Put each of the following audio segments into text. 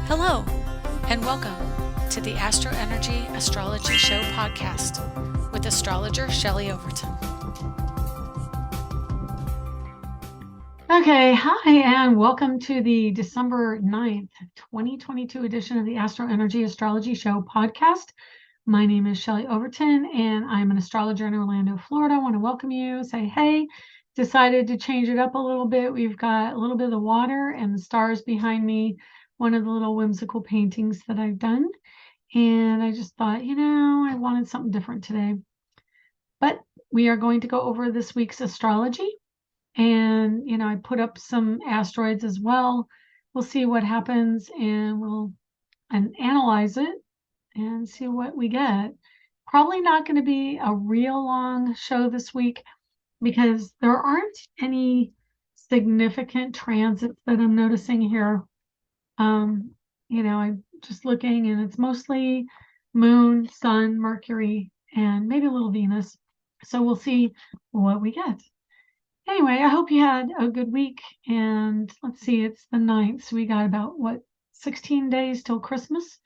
Hello, and welcome to the AstroEnergy Astrology Show podcast with astrologer Shelley Overton. Okay, hi, and welcome to the December 9th, 2022 edition of the AstroEnergy Astrology Show podcast. My name is Shelley Overton, and I'm an astrologer in Orlando, Florida. I want to welcome you, say hey. Decided to change it up a little bit. We've got a little bit of the water and the stars behind me, one of the little whimsical paintings that I've done. And I just thought, I wanted something different today. But we are going to go over this week's astrology. And, I put up some asteroids as well. We'll see what happens and we'll analyze it and see what we get. Probably not going to be a real long show this week because there aren't any significant transits that I'm noticing here. I'm just looking and it's mostly Moon, Sun, Mercury, and maybe a little Venus. So we'll see what we get. Anyway, I hope you had a good week. And let's see, it's the 9th. So we got about, 16 days till Christmas.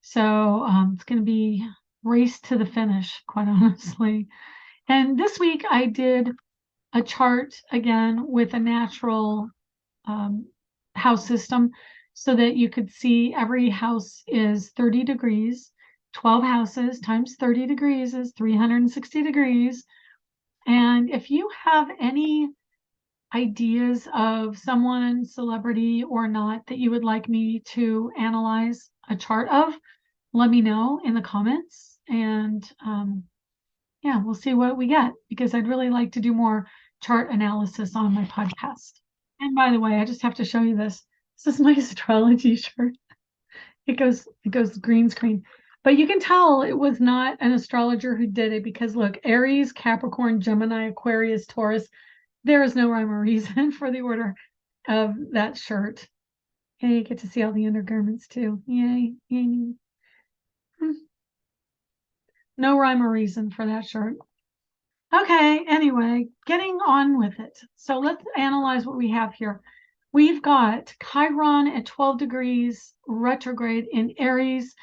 So it's going to be race to the finish, quite honestly. And this week I did a chart again with a natural house system so that you could see every house is 30 degrees. 12 houses times 30 degrees is 360 degrees. And if you have any ideas of someone, celebrity or not, that you would like me to analyze a chart of, let me know in the comments. And we'll see what we get, because I'd really like to do more chart analysis on my podcast. And by the way, I just have to show you this. This is my astrology shirt. It goes green screen. But you can tell it was not an astrologer who did it, because look, Aries, Capricorn, Gemini, Aquarius, Taurus, there is no rhyme or reason for the order of that shirt. And you get to see all the undergarments too. Yay. Yay. No rhyme or reason for that shirt. Okay, anyway, getting on with it. So let's analyze what we have here. We've got Chiron at 12 degrees retrograde in Aries.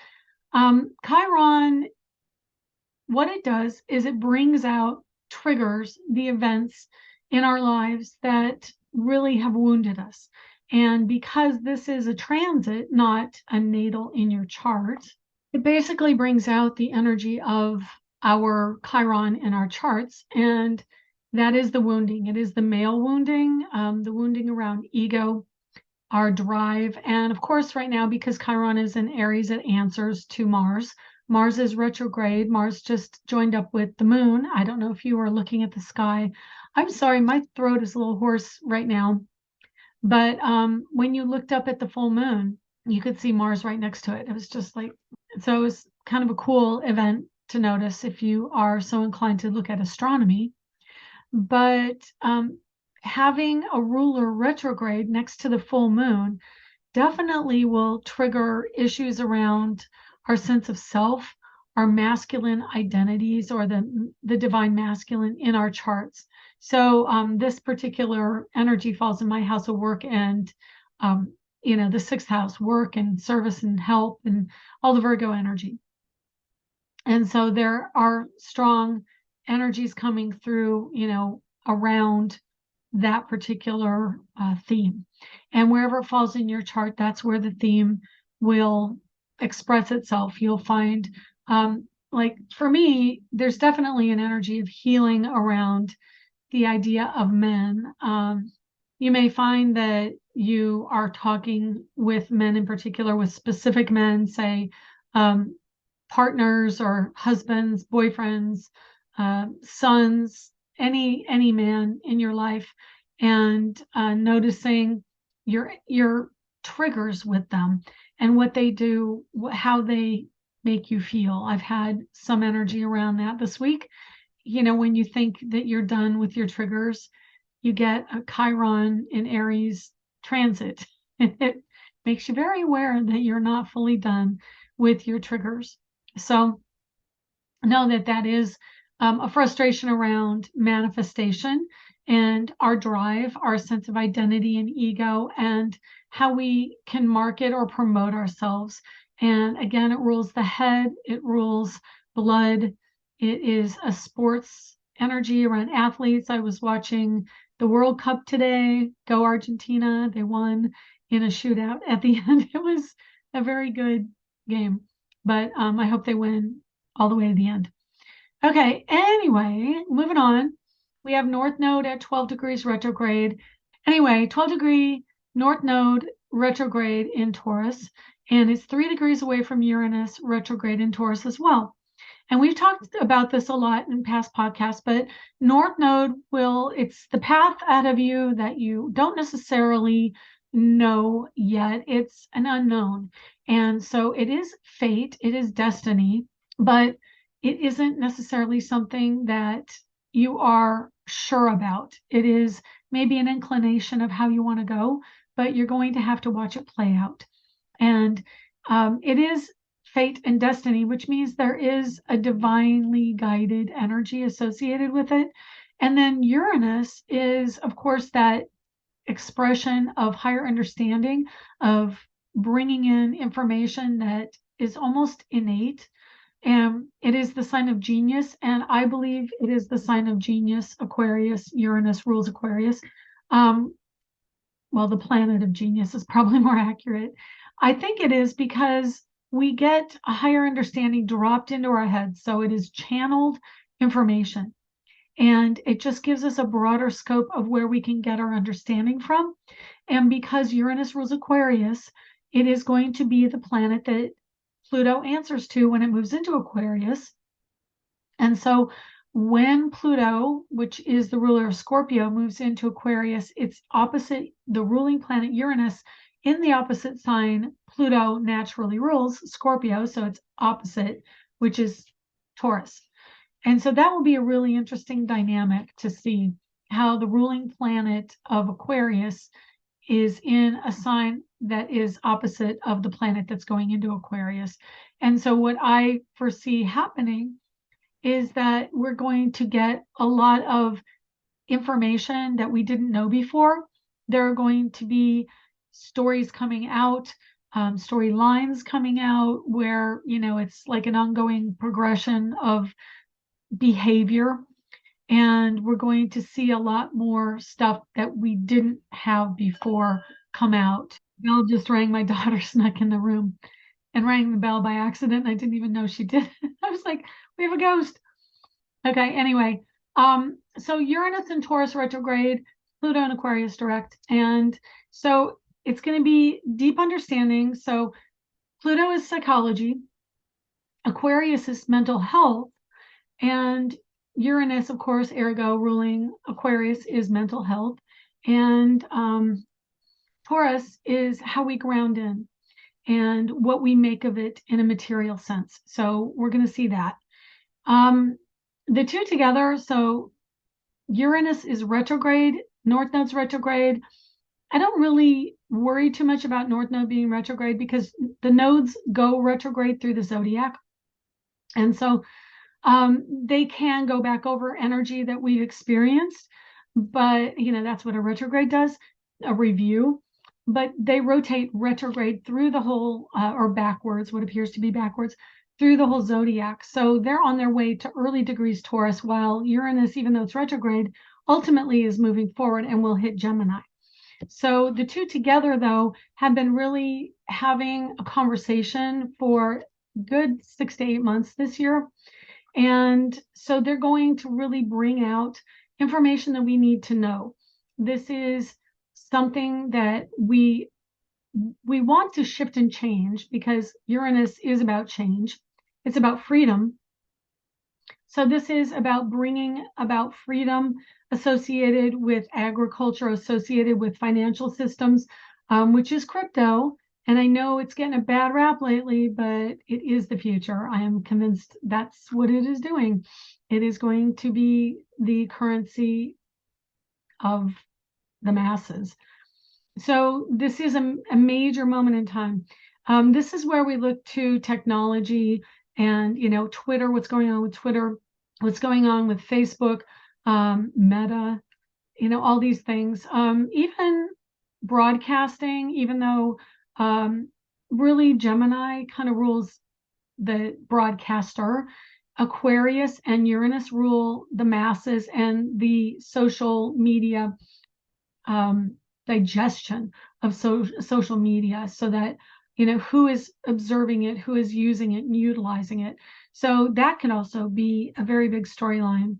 Chiron, what it does is it brings out, triggers the events in our lives that really have wounded us. And because this is a transit, not a natal in your chart, it basically brings out the energy of our Chiron in our charts. And that is the wounding. It is the male wounding, the wounding around ego, our drive. And of course, right now, because Chiron is in Aries, it answers to Mars. Mars is retrograde. Mars just joined up with the moon. I don't know if you were looking at the sky. I'm sorry, my throat is a little hoarse right now. But when you looked up at the full moon, you could see Mars right next to it. It was just like, so it was kind of a cool event to notice if you are so inclined to look at astronomy. But having a ruler retrograde next to the full moon definitely will trigger issues around our sense of self, our masculine identities, or the divine masculine in our charts. So this particular energy falls in my house of work, and the 6th house, work and service and help and all the Virgo energy. And so there are strong energies coming through, around that particular theme. And wherever it falls in your chart, that's where the theme will express itself. You'll find, like for me, there's definitely an energy of healing around the idea of men. You may find that you are talking with men in particular, with specific men, say partners or husbands, boyfriends, sons, any man in your life, and noticing your triggers with them and what they do, how they make you feel. I've had some energy around that this week. When you think that you're done with your triggers, you get a Chiron in Aries transit. It makes you very aware that you're not fully done with your triggers. So know that is a frustration around manifestation and our drive, our sense of identity and ego, and how we can market or promote ourselves. And again, it rules the head, it rules blood. It is a sports energy around athletes. I was watching the World Cup today. Go Argentina. They won in a shootout at the end. It was a very good game, but I hope they win all the way to the end. Okay, anyway, moving on. We have North Node at 12 degrees retrograde. Anyway, 12-degree North Node retrograde in Taurus, and it's 3 degrees away from Uranus retrograde in Taurus as well. And we've talked about this a lot in past podcasts, but North Node it's the path out of you that you don't necessarily know yet. It's an unknown. And so it is fate, it is destiny, but it isn't necessarily something that you are sure about. It is maybe an inclination of how you want to go, but you're going to have to watch it play out. And it is fate and destiny, which means there is a divinely guided energy associated with it. And then Uranus is, of course, that expression of higher understanding, of bringing in information that is almost innate. And it is the sign of genius. And I believe it is the sign of genius, Aquarius. Uranus rules Aquarius. Well, the planet of genius is probably more accurate. I think it is because we get a higher understanding dropped into our heads. So it is channeled information. And it just gives us a broader scope of where we can get our understanding from. And because Uranus rules Aquarius, it is going to be the planet that Pluto answers to when it moves into Aquarius. And so when Pluto, which is the ruler of Scorpio, moves into Aquarius, it's opposite the ruling planet Uranus in the opposite sign. Pluto naturally rules Scorpio, so it's opposite, which is Taurus. And so that will be a really interesting dynamic to see how the ruling planet of Aquarius is in a sign that is opposite of the planet that's going into Aquarius. And so what I foresee happening is that we're going to get a lot of information that we didn't know before. There are going to be stories coming out, storylines coming out where, it's like an ongoing progression of behavior. And we're going to see a lot more stuff that we didn't have before come out. Bell just rang. My daughter snuck in the room and rang the bell by accident. I didn't even know she did. I was like, we have a ghost. Okay, anyway. So Uranus in Taurus retrograde, Pluto in Aquarius direct. And so it's going to be deep understanding. So Pluto is psychology. Aquarius is mental health. And Uranus, of course, ergo ruling Aquarius, is mental health. And Taurus is how we ground in and what we make of it in a material sense. So we're going to see that. The two together, so Uranus is retrograde, North Node's retrograde. I don't really worry too much about North Node being retrograde because the nodes go retrograde through the zodiac. And so they can go back over energy that we've experienced, but that's what a retrograde does, a review. But they rotate retrograde through the whole, or backwards, what appears to be backwards, through the whole zodiac. So they're on their way to early degrees Taurus, while Uranus, even though it's retrograde, ultimately is moving forward and will hit Gemini. So the two together, though, have been really having a conversation for good 6 to 8 months this year. And so they're going to really bring out information that we need to know. This is something that we want to shift and change because Uranus is about change. It's about freedom. So this is about bringing about freedom associated with agriculture, associated with financial systems, which is crypto. And I know it's getting a bad rap lately, but it is the future. I am convinced that's what it is doing. It is going to be the currency of the masses. So this is a major moment in time. This is where we look to technology and, Twitter, what's going on with Twitter. what's going on with Facebook, Meta, all these things, even broadcasting, even though really Gemini kind of rules the broadcaster. Aquarius and Uranus rule the masses and the social media digestion of social media, so that who is observing it, who is using it and utilizing it. So that can also be a very big storyline.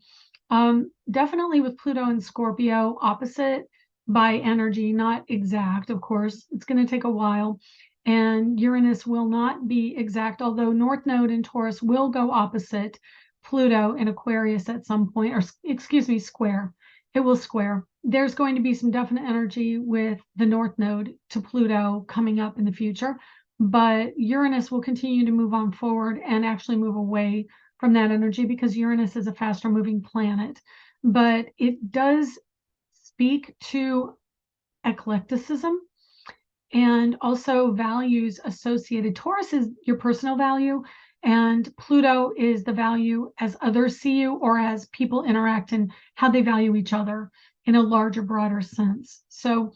Definitely with Pluto and Scorpio, opposite by energy, not exact, of course. It's going to take a while. And Uranus will not be exact, although North Node in Taurus will go opposite Pluto in Aquarius at some point, or excuse me, square. It will square. There's going to be some definite energy with the North Node to Pluto coming up in the future, but Uranus will continue to move on forward and actually move away from that energy because Uranus is a faster moving planet. But it does speak to eclecticism and also values associated. Taurus is your personal value, and Pluto is the value as others see you or as people interact and how they value each other in a larger, broader sense. So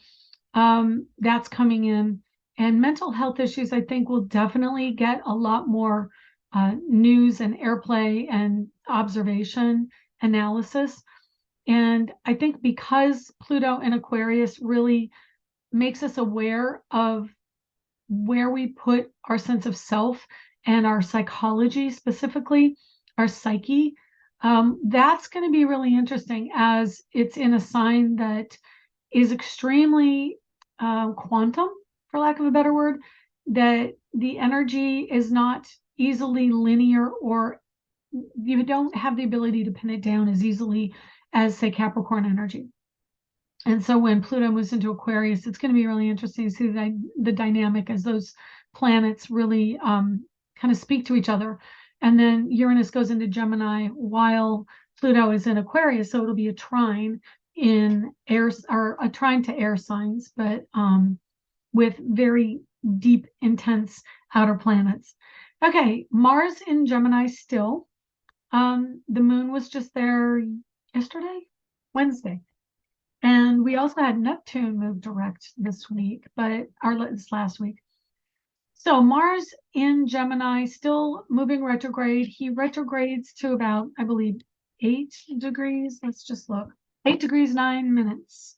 that's coming in. And mental health issues, I think, will definitely get a lot more news and airplay and observation analysis. And I think because Pluto and Aquarius really makes us aware of where we put our sense of self and our psychology, specifically our psyche, that's going to be really interesting, as it's in a sign that is extremely quantum, for lack of a better word, that the energy is not easily linear, or you don't have the ability to pin it down as easily as, say, Capricorn energy. And so when Pluto moves into Aquarius, it's going to be really interesting to see the dynamic as those planets really kind of speak to each other. And then Uranus goes into Gemini while Pluto is in Aquarius, so it'll be a trine in air, or a trine to air signs, but with very deep, intense outer planets. Okay, Mars in Gemini still. The moon was just there yesterday, Wednesday. And we also had Neptune move direct this week, this last week. So Mars in Gemini, still moving retrograde. He retrogrades to about, I believe, 8 degrees. Let's just look. 8 degrees, 9 minutes.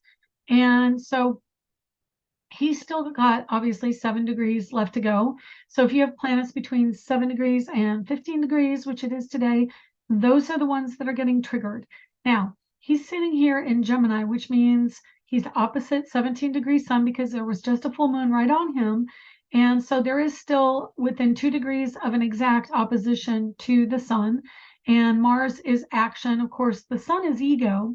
And so he's still got, obviously, 7 degrees left to go. So if you have planets between 7 degrees and 15 degrees, which it is today, those are the ones that are getting triggered. Now, he's sitting here in Gemini, which means he's opposite 17 degrees sun, because there was just a full moon right on him. And so there is still within 2 degrees of an exact opposition to the sun. And Mars is action. Of course, the sun is ego.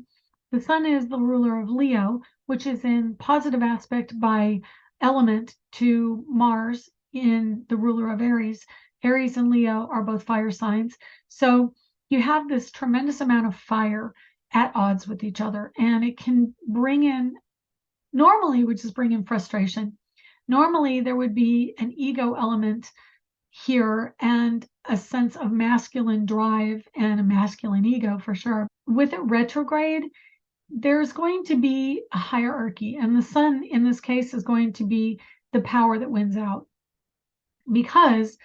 The sun is the ruler of Leo, which is in positive aspect by element to Mars in the ruler of Aries. Aries and Leo are both fire signs. So you have this tremendous amount of fire at odds with each other, and it can bring in, normally would just bring in frustration. Normally there would be an ego element here and a sense of masculine drive and a masculine ego for sure. With it retrograde, there's going to be a hierarchy, and the sun in this case is going to be the power that wins out, because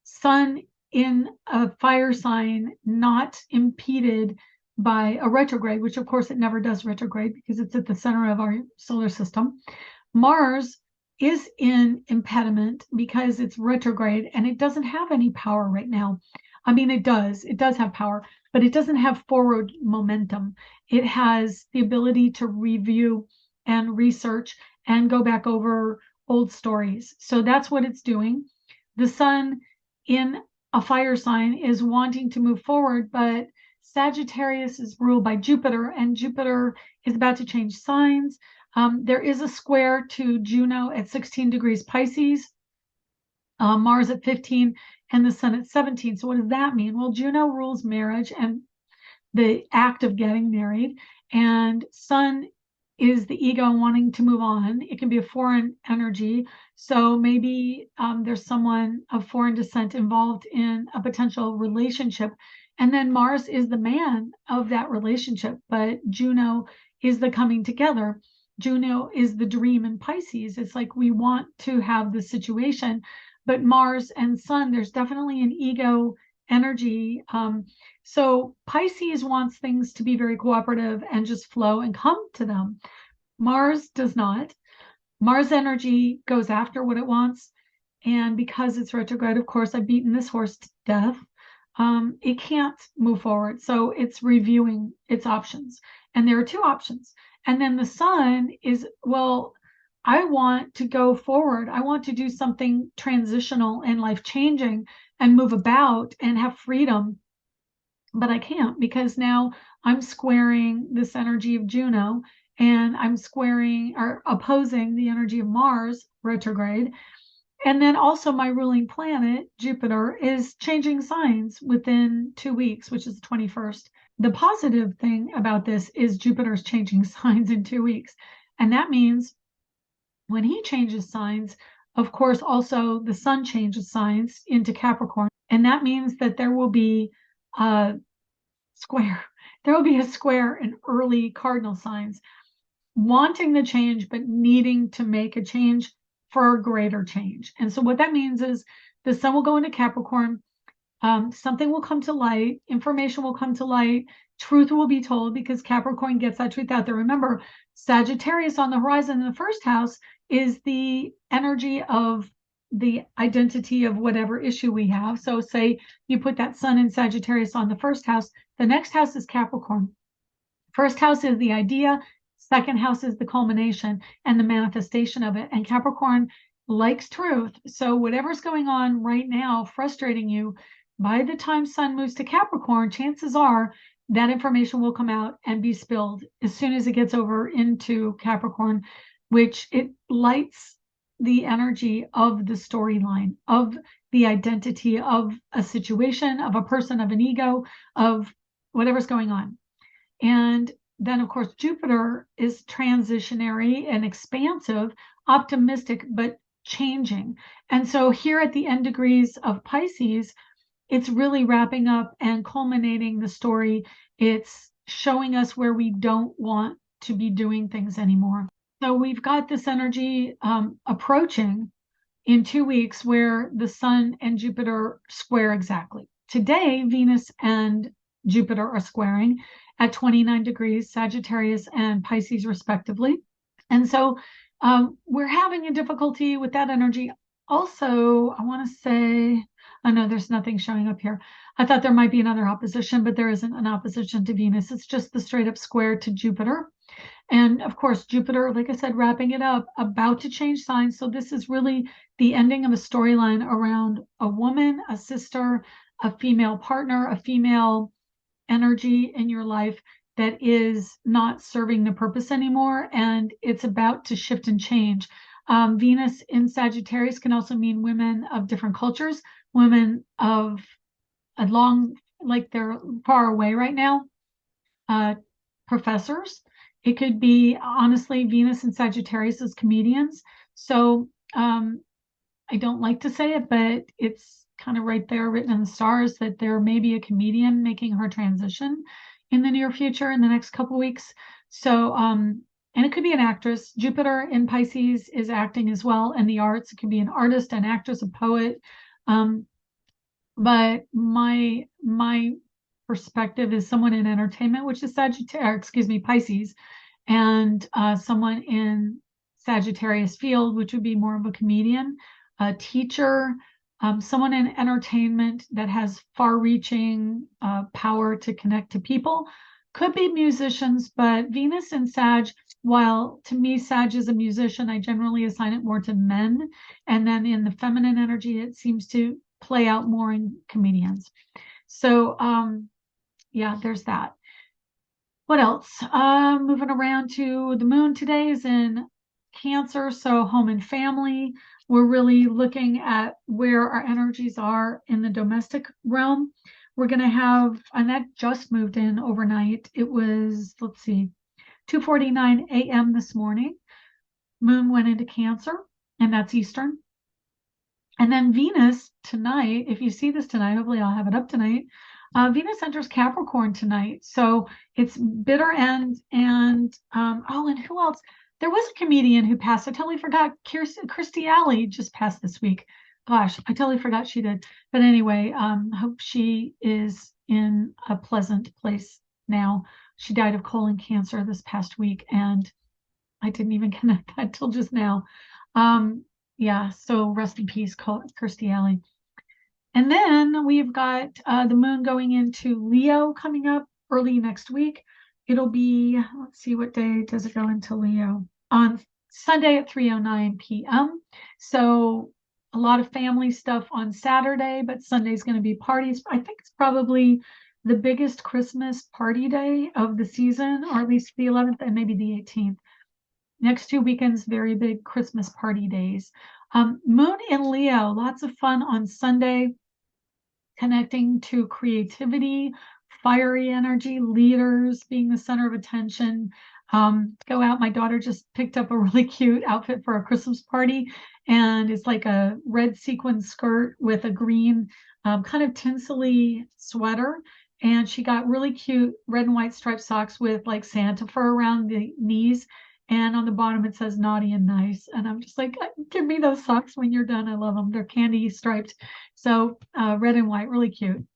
sun in a fire sign not impeded by a retrograde, which of course it never does retrograde because it's at the center of our solar system. Mars is in impediment because it's retrograde and it doesn't have any power right now. I mean, it does have power, but it doesn't have forward momentum. It has the ability to review and research and go back over old stories. So that's what it's doing. The sun in a fire sign is wanting to move forward, but Sagittarius is ruled by Jupiter, and Jupiter is about to change signs. There is a square to Juno at 16 degrees Pisces, Mars at 15, and the sun at 17. So what does that mean? Well, Juno rules marriage and the act of getting married, and sun is the ego wanting to move on. It can be a foreign energy. So maybe there's someone of foreign descent involved in a potential relationship And then Mars is the man of that relationship, but Juno is the coming together. Juno is the dream in Pisces. It's like we want to have the situation, but Mars and Sun, there's definitely an ego energy. So Pisces wants things to be very cooperative and just flow and come to them. Mars does not. Mars energy goes after what it wants. And because it's retrograde, of course, I've beaten this horse to death. It can't move forward. So it's reviewing its options. And there are two options. And then the Sun is, well, I want to go forward. I want to do something transitional and life changing and move about and have freedom. But I can't because now I'm squaring this energy of Juno and I'm squaring or opposing the energy of Mars retrograde. And then also my ruling planet, Jupiter, is changing signs within 2 weeks, which is the 21st. The positive thing about this is Jupiter's changing signs in 2 weeks. And that means when he changes signs, of course, also the Sun changes signs into Capricorn. And that means that there will be a square. There will be a square in early cardinal signs, wanting the change, but needing to make a change for a greater change. And so what that means is the Sun will go into Capricorn. Something will come to light, information will come to light, truth will be told because Capricorn gets that truth out there. Remember, Sagittarius on the horizon in the first house is the energy of the identity of whatever issue we have. So say you put that Sun in Sagittarius on the first house, the next house is Capricorn. First house is the idea, second house is the culmination and the manifestation of it. And Capricorn likes truth. So whatever's going on right now, frustrating you, by the time Sun moves to Capricorn, chances are that information will come out and be spilled as soon as it gets over into Capricorn, which it lights the energy of the storyline, of the identity of a situation, of a person, of an ego, of whatever's going on. And then, of course, Jupiter is transitionary and expansive, optimistic, but changing. And so here at the end degrees of Pisces, it's really wrapping up and culminating the story. It's showing us where we don't want to be doing things anymore. So we've got this energy approaching in 2 weeks where the Sun and Jupiter square exactly. Today, Venus and Jupiter are squaring at 29 degrees, Sagittarius and Pisces respectively. And so we're having a difficulty with that energy. Also, I want to say, oh no, there's nothing showing up here. I thought there might be another opposition, but there isn't an opposition to Venus. It's just the straight up square to Jupiter. And of course, Jupiter, like I said, wrapping it up, about to change signs. So this is really the ending of a storyline around a woman, a sister, a female partner, a female energy in your life that is not serving the purpose anymore. And it's about to shift and change. Venus in Sagittarius can also mean women of different cultures, women of a long, like they're far away right now, professors. It could be, honestly, Venus and Sagittarius as comedians. So I don't like to say it, but it's kind of right there written in the stars that there may be a comedian making her transition in the near future in the next couple of weeks. So, and it could be an actress. Jupiter in Pisces is acting as well, and the arts. It could be an artist, an actress, a poet. But my perspective is someone in entertainment, which is Pisces, and someone in Sagittarius field, which would be more of a comedian, a teacher, someone in entertainment that has far-reaching power to connect to people. Could be musicians, but Venus and Sag, while to me Sag is a musician, I generally assign it more to men. And then in the feminine energy, it seems to play out more in comedians. So yeah, there's that. What else? Moving around to the moon today is in Cancer, so home and family. We're really looking at where our energies are in the domestic realm. We're going to have, and that just moved in overnight. It was, let's see, 2:49 a.m. this morning. Moon went into Cancer, and that's Eastern. And then Venus tonight, if you see this tonight, hopefully I'll have it up tonight. Venus enters Capricorn tonight, so it's bitter end. And and who else? There was a comedian who passed. I totally forgot. Kirstie Alley just passed this week. Gosh, I totally forgot she did. But anyway, hope she is in a pleasant place now. She died of colon cancer this past week, and I didn't even connect that till just now. Yeah, so rest in peace, Kirstie Alley. And then we've got the moon going into Leo coming up early next week. It'll be, let's see, what day does it go into Leo? On Sunday at 3:09 p.m. So a lot of family stuff on Saturday, but Sunday's going to be parties. I think it's probably the biggest Christmas party day of the season, or at least the 11th and maybe the 18th. Next 2 weekends, very big Christmas party days. Moon in Leo, lots of fun on Sunday, connecting to creativity, fiery energy, leaders, being the center of attention. Go out. My daughter just picked up a really cute outfit for a Christmas party, and it's like a red sequin skirt with a green kind of tinselly sweater. And she got really cute red and white striped socks with like Santa fur around the knees. And on the bottom, it says naughty and nice. And I'm just like, give me those socks when you're done. I love them. They're candy striped. So red and white, really cute.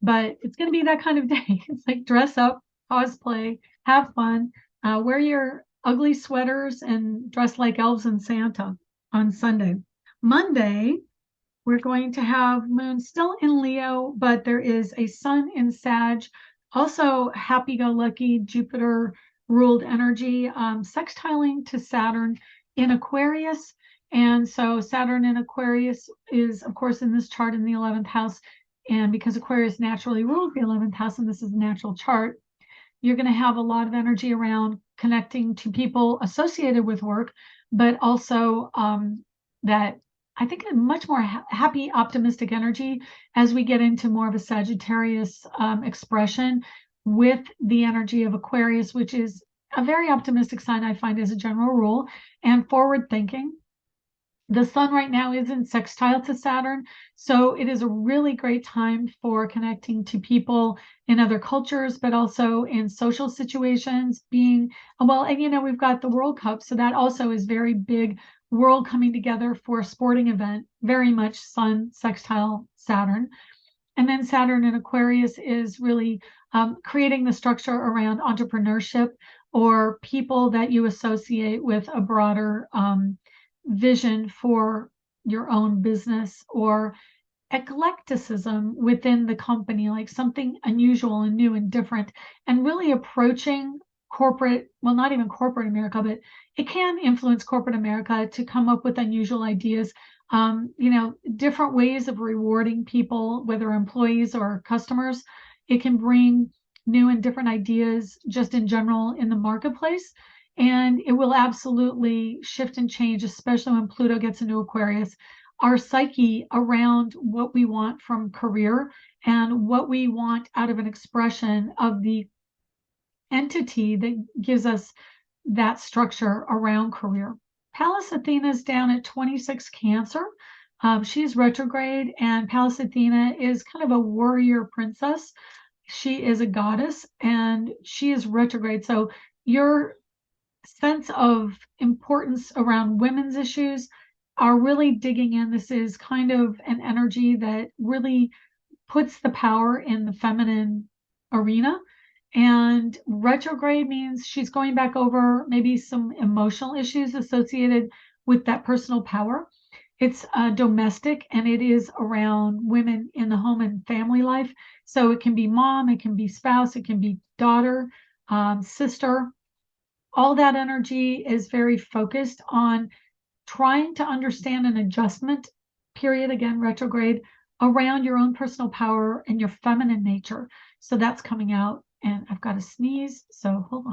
But it's going to be that kind of day. It's like dress up, cosplay, have fun, wear your ugly sweaters and dress like elves and Santa on Sunday. Monday, we're going to have moon still in Leo, but there is a sun in Sag. Also happy-go-lucky Jupiter ruled energy, sextiling to Saturn in Aquarius. And so Saturn in Aquarius is, of course, in this chart in the 11th house. And because Aquarius naturally rules the 11th house, and this is a natural chart, you're going to have a lot of energy around connecting to people associated with work, but also that I think a much more happy, optimistic energy as we get into more of a Sagittarius expression with the energy of Aquarius, which is a very optimistic sign, I find, as a general rule, and forward thinking. The sun right now is in sextile to Saturn, so it is a really great time for connecting to people in other cultures, but also in social situations, being well. And we've got the World Cup, so that also is very big, world coming together for a sporting event, very much sun sextile Saturn. And then Saturn in Aquarius is really creating the structure around entrepreneurship or people that you associate with a broader vision for your own business, or eclecticism within the company, like something unusual and new and different, and really approaching corporate, well, not even corporate America, but it can influence corporate America to come up with unusual ideas, different ways of rewarding people, whether employees or customers. It can bring new and different ideas just in general in the marketplace. And it will absolutely shift and change, especially when Pluto gets into Aquarius, our psyche around what we want from career and what we want out of an expression of the entity that gives us that structure around career. Pallas Athena is down at 26 Cancer. She's retrograde, and Pallas Athena is kind of a warrior princess. She is a goddess, and she is retrograde. So your sense of importance around women's issues are really digging in. This is kind of an energy that really puts the power in the feminine arena. And retrograde means she's going back over maybe some emotional issues associated with that personal power. It's domestic, and it is around women in the home and family life. So it can be mom, it can be spouse, it can be daughter, sister. All that energy is very focused on trying to understand an adjustment period, again, retrograde, around your own personal power and your feminine nature. So that's coming out, and I've got to sneeze, so hold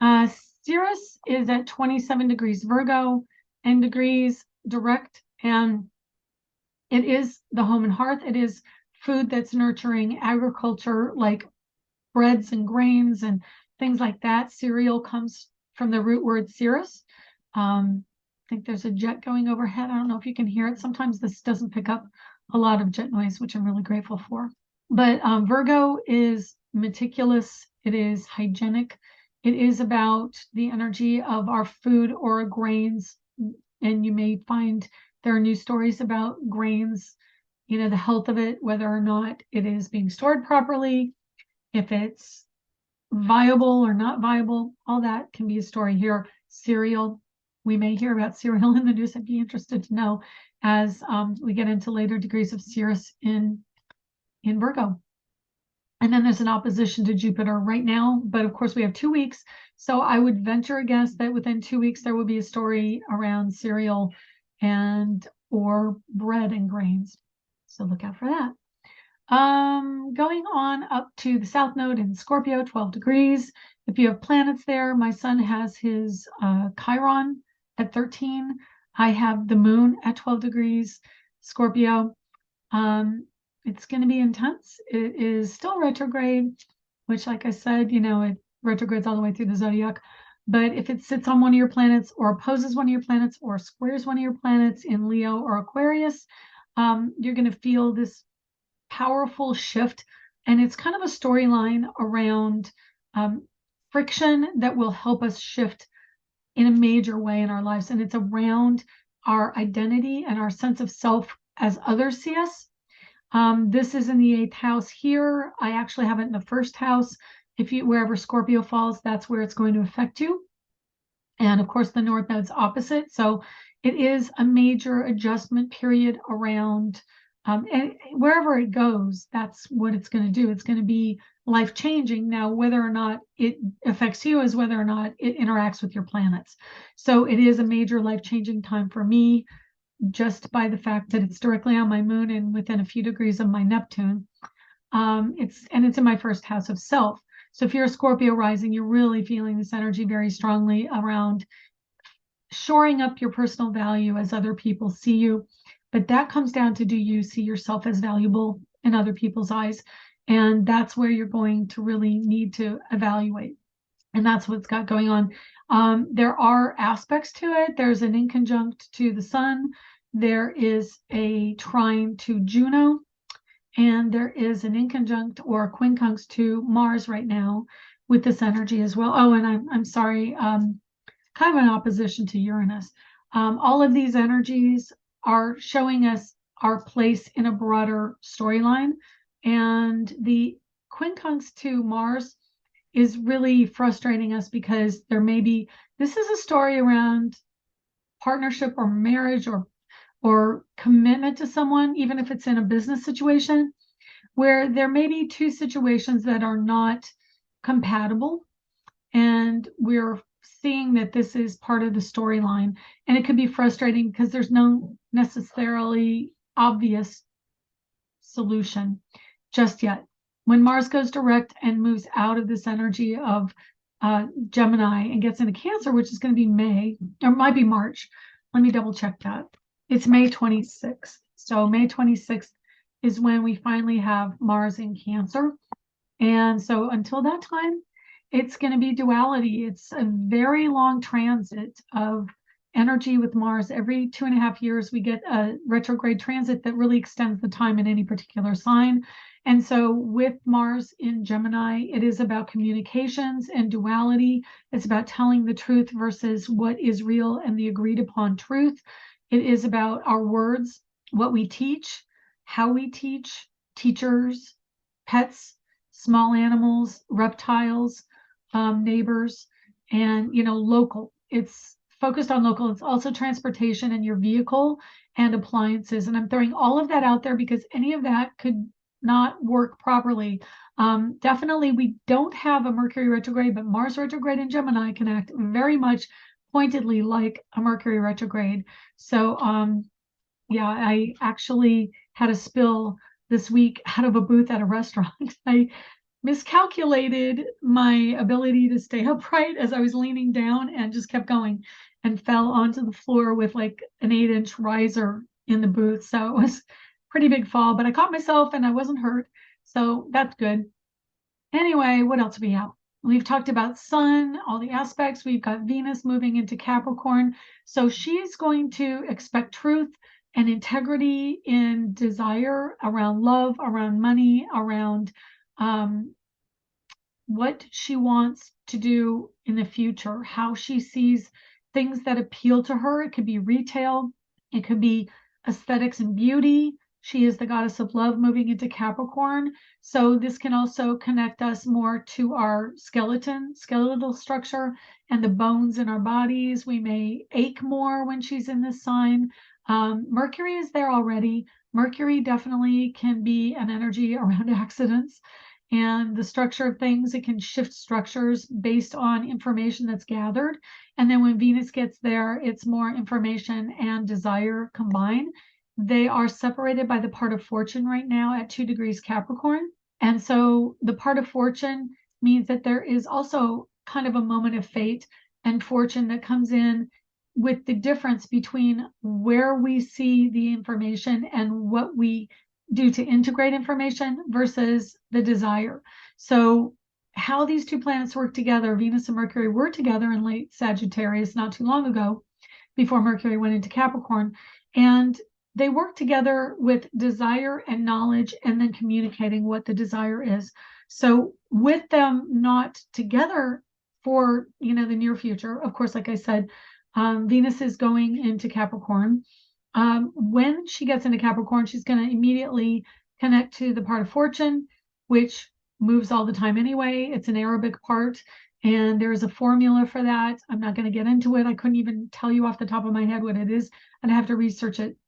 on. Sirius is at 27 degrees Virgo and degrees direct, and it is the home and hearth. It is food that's nurturing agriculture, like breads and grains and things like that. Cereal comes from the root word cirrus. I think there's a jet going overhead. I don't know if you can hear it. Sometimes this doesn't pick up a lot of jet noise, which I'm really grateful for. But Virgo is meticulous. It is hygienic. It is about the energy of our food or grains. And you may find there are news stories about grains, the health of it, whether or not it is being stored properly, if it's viable or not viable. All that can be a story here. Cereal. We may hear about cereal in the news. I'd be interested to know as we get into later degrees of Sirius in Virgo. And then there's an opposition to Jupiter right now, but of course we have 2 weeks. So I would venture a guess that within 2 weeks there will be a story around cereal and or bread and grains. So look out for that. Going on up to the South Node in Scorpio, 12 degrees. If you have planets there, my son has his Chiron at 13. I have the moon at 12 degrees, Scorpio. It's going to be intense. It is still retrograde, which, like I said, it retrogrades all the way through the zodiac. But if it sits on one of your planets or opposes one of your planets or squares one of your planets in Leo or Aquarius, you're going to feel this powerful shift. And it's kind of a storyline around friction that will help us shift in a major way in our lives. And it's around our identity and our sense of self as others see us. This is in the 8th house here. I actually have it in the 1st house. Wherever Scorpio falls, that's where it's going to affect you. And of course, the North Node's opposite. So it is a major adjustment period around, and wherever it goes, that's what it's going to do. It's going to be life-changing. Now, whether or not it affects you is whether or not it interacts with your planets. So it is a major life-changing time for me, just by the fact that it's directly on my moon and within a few degrees of my Neptune. It's in my 1st house of self. So if you're a Scorpio rising, you're really feeling this energy very strongly around shoring up your personal value as other people see you. But that comes down to, do you see yourself as valuable in other people's eyes? And that's where you're going to really need to evaluate. And that's what's got going on. There are aspects to it. There's an inconjunct to the sun. There is a trine to Juno. And there is an inconjunct or a quincunx to Mars right now with this energy as well. Oh, and I'm sorry, kind of an opposition to Uranus. All of these energies are showing us our place in a broader storyline. And the quincunx to Mars is really frustrating us because this is a story around partnership or marriage or commitment to someone, even if it's in a business situation, where there may be two situations that are not compatible. And we're seeing that this is part of the storyline. And it could be frustrating because there's no necessarily obvious solution just yet. When Mars goes direct and moves out of this energy of Gemini and gets into Cancer, which is going to be May, or it might be March. Let me double check that. It's May 26th. So May 26th is when we finally have Mars in Cancer. And so until that time, it's going to be duality. It's a very long transit of energy with Mars. Every 2.5 years, we get a retrograde transit that really extends the time in any particular sign. And so with Mars in Gemini, it is about communications and duality. It's about telling the truth versus what is real and the agreed upon truth. It is about our words, what we teach, how we teach, teachers, pets, small animals, reptiles, neighbors, and local. It's focused on local. It's also transportation and your vehicle and appliances. And I'm throwing all of that out there because any of that could not work properly. Definitely, we don't have a Mercury retrograde, but Mars retrograde in Gemini can act very much pointedly like a Mercury retrograde. So yeah, I actually had a spill this week out of a booth at a restaurant. I miscalculated my ability to stay upright as I was leaning down and just kept going and fell onto the floor with like an 8-inch riser in the booth. So it was a pretty big fall, but I caught myself and I wasn't hurt. So that's good. Anyway, what else do we have? We've talked about Sun, all the aspects. We've got Venus moving into Capricorn. So she's going to expect truth and integrity in desire around love, around money, around what she wants to do in the future, how she sees things that appeal to her. It could be retail, it could be aesthetics and beauty. She is the goddess of love moving into Capricorn. So this can also connect us more to our skeletal structure and the bones in our bodies. We may ache more when she's in this sign. Mercury is there already. Mercury definitely can be an energy around accidents and the structure of things. It can shift structures based on information that's gathered. And then when Venus gets there, it's more information and desire combined. They are separated by the part of fortune right now at 2 degrees Capricorn. And so the part of fortune means that there is also kind of a moment of fate and fortune that comes in with the difference between where we see the information and what we do to integrate information versus the desire. So how these two planets work together, Venus and Mercury were together in late Sagittarius not too long ago, before Mercury went into Capricorn. And they work together with desire and knowledge and then communicating what the desire is. So with them not together for, the near future, of course, like I said, Venus is going into Capricorn. When she gets into Capricorn, she's going to immediately connect to the part of fortune, which moves all the time anyway. It's an Arabic part, and there's a formula for that. I'm not going to get into it. I couldn't even tell you off the top of my head what it is. I'd have to research it.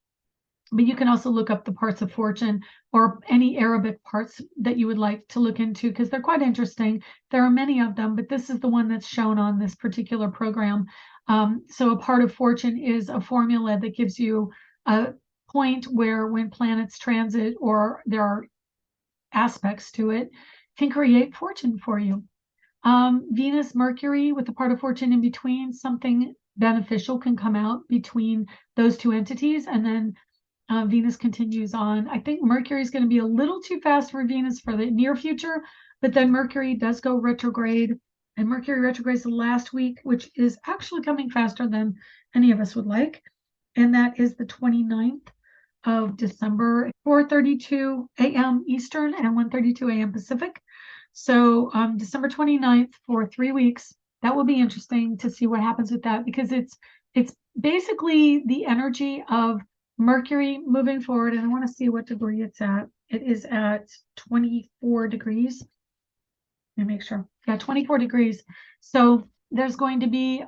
But you can also look up the parts of fortune or any Arabic parts that you would like to look into because they're quite interesting. There are many of them, but this is the one that's shown on this particular program. So a part of fortune is a formula that gives you a point where when planets transit or there are aspects to it, can create fortune for you. Venus, Mercury with the part of fortune in between, something beneficial can come out between those two entities, and then Venus continues on. I think Mercury is going to be a little too fast for Venus for the near future, but then Mercury does go retrograde, and Mercury retrogrades the last week, which is actually coming faster than any of us would like. And that is the 29th of December, 4:32 a.m. Eastern and 1:32 a.m. Pacific. So December 29th for 3 weeks. That will be interesting to see what happens with that because it's basically the energy of Mercury moving forward, and I want to see what degree it's at. It is at 24 degrees. Let me make sure. Yeah, 24 degrees. So there's going to be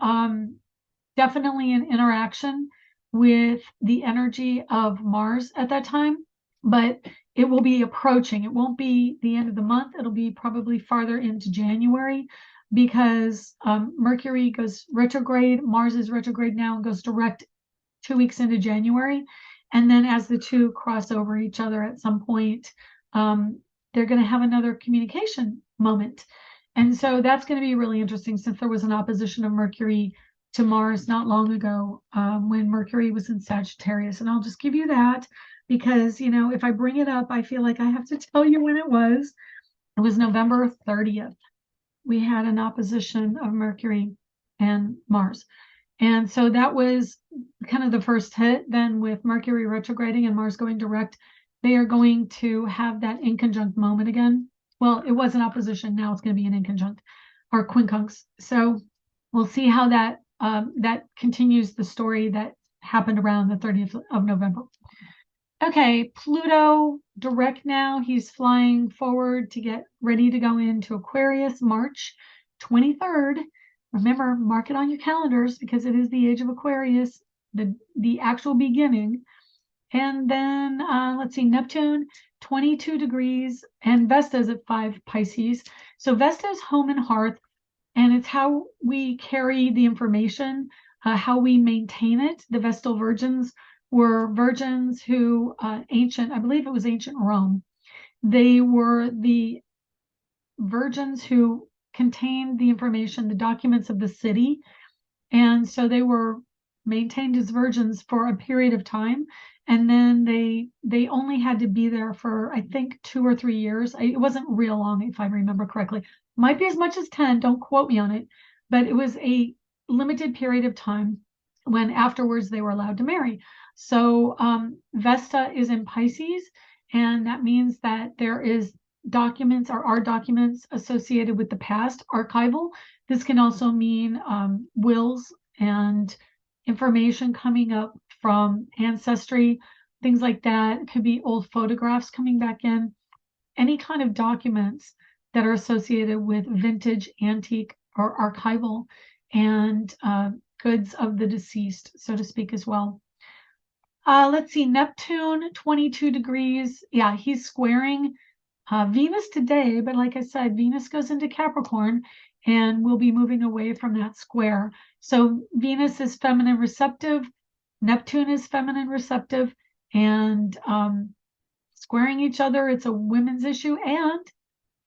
definitely an interaction with the energy of Mars at that time, but it will be approaching. It won't be the end of the month. It'll be probably farther into January because Mercury goes retrograde. Mars is retrograde now and goes direct 2 weeks into January. And then as the two cross over each other at some point, they're going to have another communication moment. And so that's going to be really interesting since there was an opposition of Mercury to Mars not long ago when Mercury was in Sagittarius. And I'll just give you that because, if I bring it up, I feel like I have to tell you when it was. It was November 30th. We had an opposition of Mercury and Mars. And so that was kind of the first hit. Then with Mercury retrograding and Mars going direct, they are going to have that inconjunct moment again. Well, it was an opposition. Now it's going to be an inconjunct or quincunx. So we'll see how that continues the story that happened around the 30th of November. Okay, Pluto direct now. He's flying forward to get ready to go into Aquarius, March 23rd. Remember, mark it on your calendars because it is the age of Aquarius, the actual beginning. And then let's see, Neptune, 22 degrees, and Vesta's at 5 Pisces. So Vesta's home and hearth, and it's how we carry the information, how we maintain it. The Vestal virgins were virgins who I believe it was ancient Rome. They were the virgins who contained the information, the documents of the city. And so they were maintained as virgins for a period of time. And then they only had to be there for, I think, 2 or 3 years. It wasn't real long, if I remember correctly. Might be as much as 10, don't quote me on it. But it was a limited period of time when afterwards they were allowed to marry. So Vesta is in Pisces, and that means that there is documents or are documents associated with the past, archival. This can also mean wills and information coming up from ancestry, things like that. It could be old photographs coming back in, any kind of documents that are associated with vintage, antique, or archival, and goods of the deceased, so to speak, as well. Let's see, Neptune, 22 degrees. Yeah, he's squaring Venus today, but like I said, Venus goes into Capricorn and we'll be moving away from that square. So Venus is feminine receptive, Neptune is feminine receptive, and squaring each other. It's a women's issue. And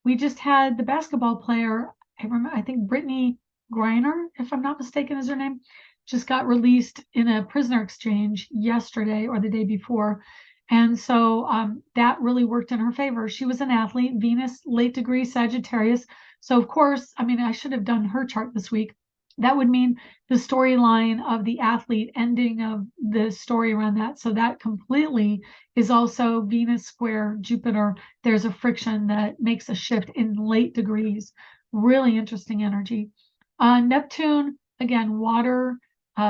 we just had the basketball player, I think Brittany Griner, if I'm not mistaken, is her name, just got released in a prisoner exchange yesterday or the day before. And so that really worked in her favor. She was an athlete, Venus, late degree Sagittarius. So, of course, I mean, I should have done her chart this week. That would mean the storyline of the athlete, ending of the story around that. So that completely is also Venus square Jupiter. There's a friction that makes a shift in late degrees. Really interesting energy. Neptune, again, water,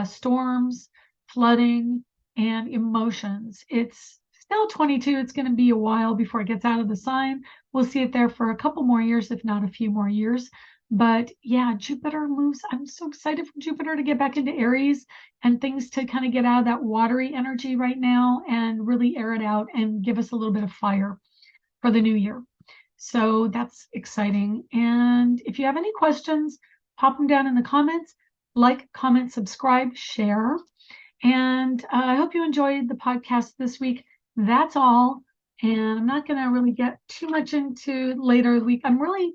storms, flooding, and emotions. It's still 22. It's going to be a while before it gets out of the sign. We'll see it there for a couple more years, if not a few more years. But yeah, Jupiter moves. I'm so excited for Jupiter to get back into Aries and things to kind of get out of that watery energy right now and really air it out and give us a little bit of fire for the new year. So that's exciting. And if you have any questions, pop them down in the comments. Like, comment, subscribe, share. And I hope you enjoyed the podcast this week. That's all. And I'm not going to really get too much into later the week. I'm really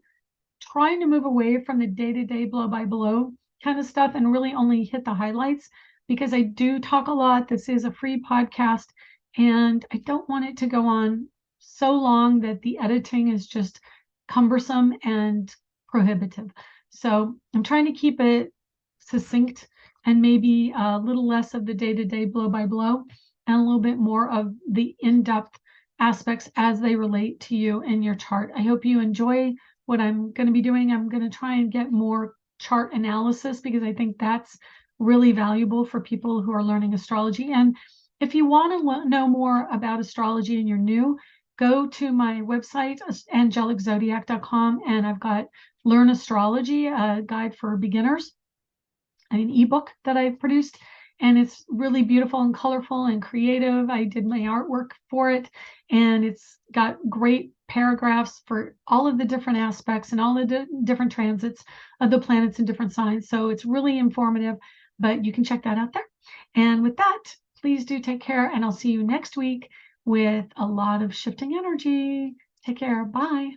trying to move away from the day-to-day blow-by-blow kind of stuff and really only hit the highlights, because I do talk a lot. This is a free podcast, and I don't want it to go on so long that the editing is just cumbersome and prohibitive. So I'm trying to keep it succinct and maybe a little less of the day-to-day blow-by-blow and a little bit more of the in-depth aspects as they relate to you in your chart. I hope you enjoy what I'm going to be doing. I'm going to try and get more chart analysis because I think that's really valuable for people who are learning astrology. And if you want to know more about astrology and you're new, go to my website, angeliczodiac.com, and I've got Learn Astrology, a guide for beginners, an ebook that I've produced. And it's really beautiful and colorful and creative. I did my artwork for it, and it's got great paragraphs for all of the different aspects and all the different transits of the planets in different signs. So it's really informative, but you can check that out there. And with that, please do take care, and I'll see you next week with a lot of shifting energy. Take care. Bye.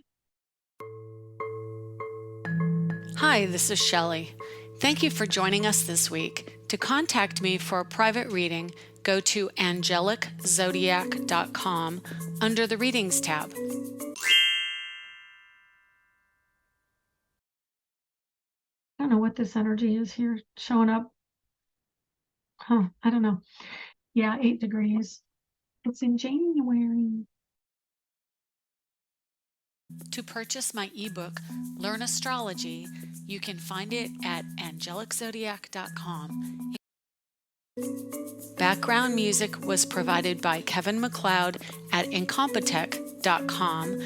Hi, this is Shelley. Thank you for joining us this week. To contact me for a private reading, go to angeliczodiac.com under the Readings tab. I don't know what this energy is here showing up. I don't know. Yeah, 8 degrees. It's in January. To purchase my ebook, Learn Astrology, you can find it at angeliczodiac.com. Background music was provided by Kevin MacLeod at incompetech.com.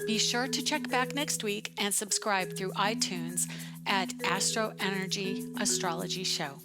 Be sure to check back next week and subscribe through iTunes at AstroEnergy Astrology Show.